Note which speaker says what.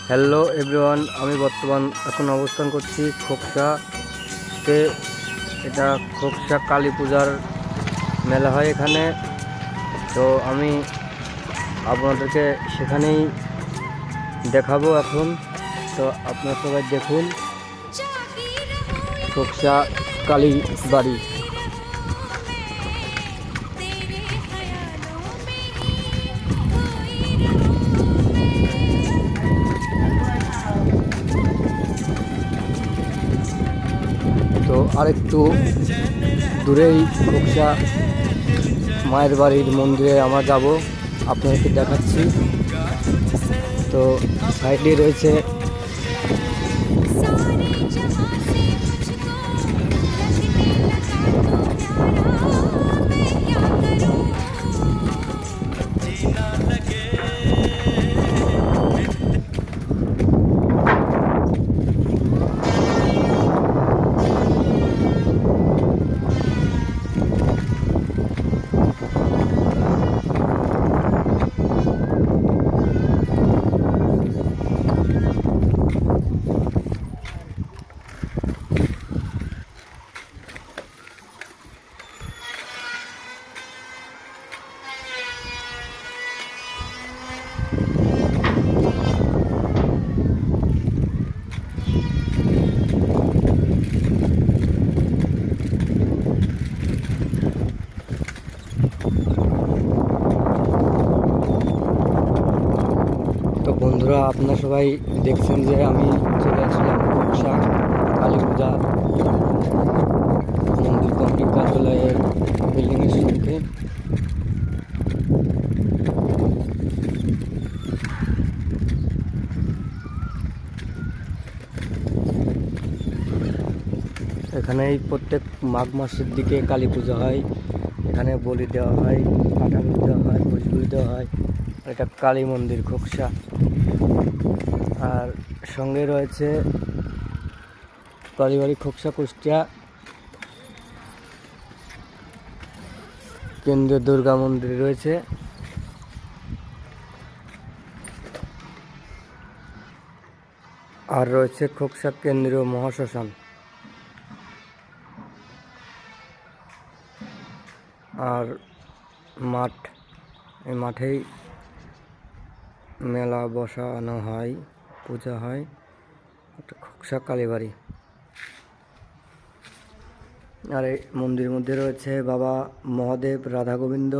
Speaker 1: Hello everyone, আমি বর্তমান এখন অবস্থান করছি খোকসাতে। এটা খোকসা কালী পূজার মেলা হয় এখানে। তো আমি আপনাদেরকে সেখানেই দেখাবো এখন। তো আপনারা সবাই দেখুন খোকসা কালী বাড়ি। তো আরেকটু দূরেই খোকসা মায়ের বাড়ির মন্দিরে আমরা যাব, আপনাদেরকে দেখাচ্ছি। তো সাইডে রয়েছে তো বন্ধুরা, আপনারা সবাই দেখছেন যে আমি চলে আসলাম খোকসা কালী পূজা মন্দির কমিটি কার্যালয়ের বিল্ডিংয়ের সম্মুখে। এখানেই প্রত্যেক মাঘ মাসের দিকে কালী পূজা হয়। এখানে বলি দেওয়া হয়, কাঁঠাল দেওয়া হয়, ভোজপুরি দেওয়া হয়। এটা কালী মন্দির খোকসা। আর সঙ্গে রয়েছে পারিবারিক খোকসা কুষ্টিয়া কেন্দ্রীয় দুর্গা মন্দির রয়েছে। আর রয়েছে খোকসা কেন্দ্রীয় মহাশ্মশান। আর মাঠ, এই মাঠেই মেলা বসানো হয়, পূজা হয়। একটা খোকসা কালীবাড়ি। আর এই মন্দিরের মধ্যে রয়েছে বাবা মহাদেব, রাধা গোবিন্দ,